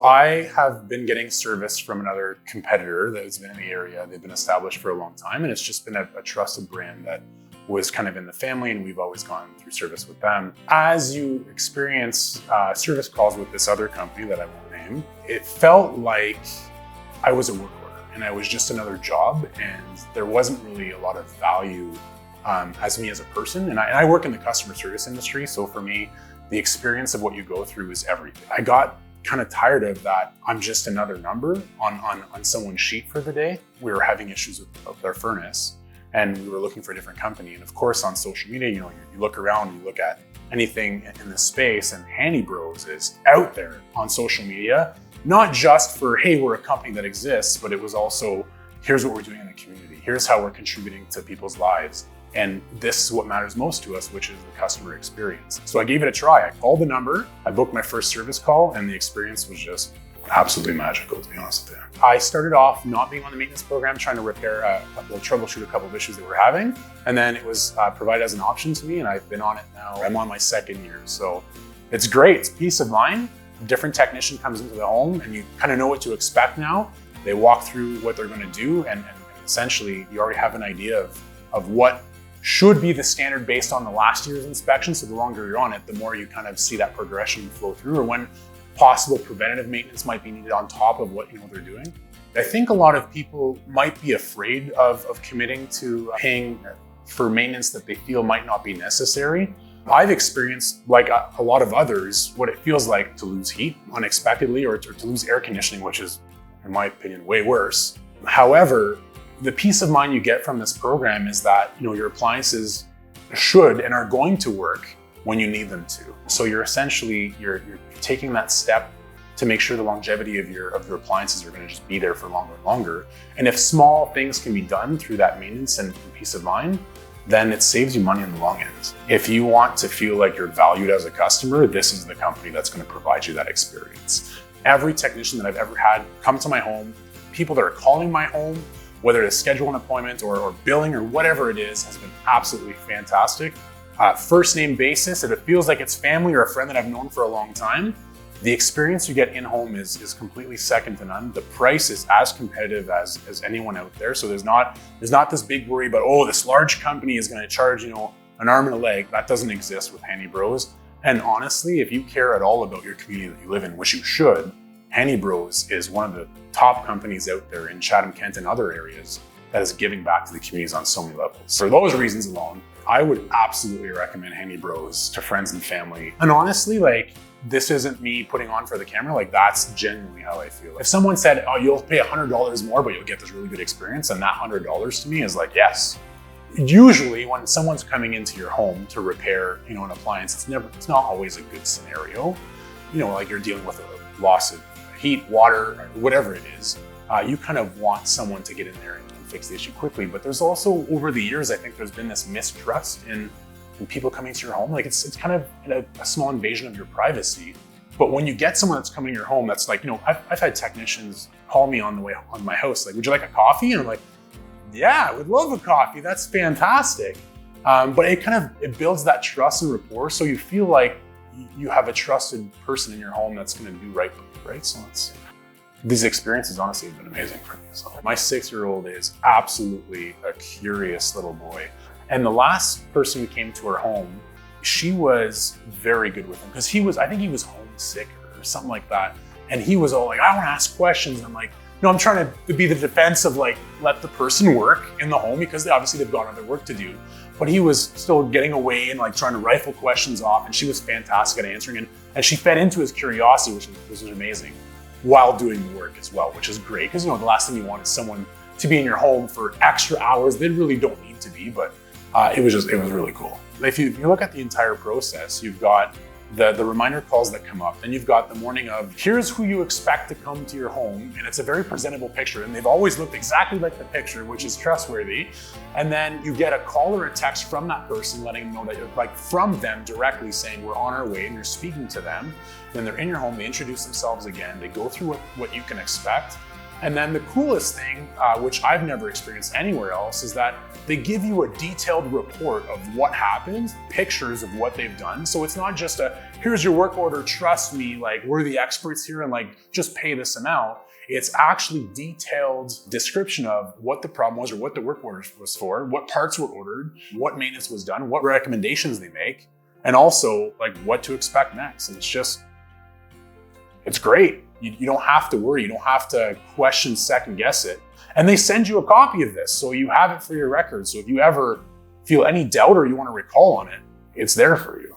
I have been getting service from another competitor that's been in the area. They've been established for a long time, and it's just been a trusted brand that was kind of in the family, and we've always gone through service with them. As you experience service calls with this other company that I won't name, it felt like I was a work order and I was just another job, and there wasn't really a lot of value as me as a person. And I work in the customer service industry, so for me, the experience of what you go through is everything. I got kind of tired of that. I'm just another number on someone's sheet for the day. We were having issues with our furnace, and we were looking for a different company. And of course, on social media, you look around, you look at anything in this space, and Handy Bros is out there on social media, not just for, hey, we're a company that exists, but it was also, here's what we're doing in the community. Here's how we're contributing to people's lives. And this is what matters most to us, which is the customer experience. So I gave it a try. I called the number, I booked my first service call, and the experience was just absolutely magical, to be honest with you. I started off not being on the maintenance program, trying to troubleshoot a couple of issues that we're having. And then it was provided as an option to me, and I've been on it now. I'm on my second year. So it's great, it's peace of mind. A different technician comes into the home, and you kind of know what to expect now. They walk through what they're gonna do, and essentially you already have an idea of what should be the standard based on the last year's inspection. So the longer you're on it, the more you kind of see that progression flow through, or when possible preventative maintenance might be needed on top of what they're doing. I think a lot of people might be afraid of committing to paying for maintenance that they feel might not be necessary. I've experienced, like a lot of others, what it feels like to lose heat unexpectedly, or to lose air conditioning, which is, in my opinion, way worse. However, the peace of mind you get from this program is that your appliances should and are going to work when you need them to. So you're taking that step to make sure the longevity of your appliances are going to just be there for longer and longer. And if small things can be done through that maintenance and peace of mind, then it saves you money in the long end. If you want to feel like you're valued as a customer, this is the company that's going to provide you that experience. Every technician that I've ever had come to my home, people that are calling my home, whether to schedule an appointment or billing or whatever it is, has been absolutely fantastic. First name basis, if it feels like it's family or a friend that I've known for a long time, the experience you get in-home is completely second to none. The price is as competitive as anyone out there. So there's not this big worry about, oh, this large company is gonna charge an arm and a leg. That doesn't exist with Handy Bros. And honestly, if you care at all about your community that you live in, which you should, Handy Bros is one of the top companies out there in Chatham-Kent and other areas that is giving back to the communities on so many levels. For those reasons alone, I would absolutely recommend Handy Bros to friends and family. And honestly, this isn't me putting on for the camera, that's genuinely how I feel. If someone said, oh, you'll pay $100 more, but you'll get this really good experience, and that $100 to me is yes. Usually when someone's coming into your home to repair, an appliance, it's not always a good scenario. You're dealing with a loss of heat, water, or whatever it is. You kind of want someone to get in there and fix the issue quickly. But there's also, over the years, I think there's been this mistrust in people coming to your home. It's kind of a small invasion of your privacy. But when you get someone that's coming to your home, that's I've had technicians call me on the way on my house, would you like a coffee? And I'm like, yeah, I would love a coffee. That's fantastic. But it builds that trust and rapport, so you feel like you have a trusted person in your home that's going to do right. So these experiences honestly have been amazing for me. So my 6-year-old is absolutely a curious little boy. And the last person who came to our home, she was very good with him, because I think he was homesick or something like that. And he was all like, I want to ask questions. And I'm like, no, I'm trying to be the defense of let the person work in the home, because obviously they've got other work to do. But he was still getting away and trying to rifle questions off, and she was fantastic at answering, and she fed into his curiosity, which was amazing, while doing the work as well, which is great, because the last thing you want is someone to be in your home for extra hours. They really don't need to be, but it was really cool. If you look at the entire process, you've got the reminder calls that come up, then you've got the morning of, here's who you expect to come to your home, and it's a very presentable picture, and they've always looked exactly like the picture, which is trustworthy. And then you get a call or a text from that person letting them know that you're from them directly saying, we're on our way, and you're speaking to them. Then they're in your home, they introduce themselves again, they go through what you can expect, And then the coolest thing, which I've never experienced anywhere else, is that they give you a detailed report of what happened, pictures of what they've done. So it's not just here's your work order, trust me, like we're the experts here and like just pay this amount. It's actually detailed description of what the problem was or what the work order was for, what parts were ordered, what maintenance was done, what recommendations they make, and also like what to expect next. And it's great. You don't have to worry. You don't have to question, second guess it. And they send you a copy of this, so you have it for your records. So if you ever feel any doubt or you want to recall on it, it's there for you.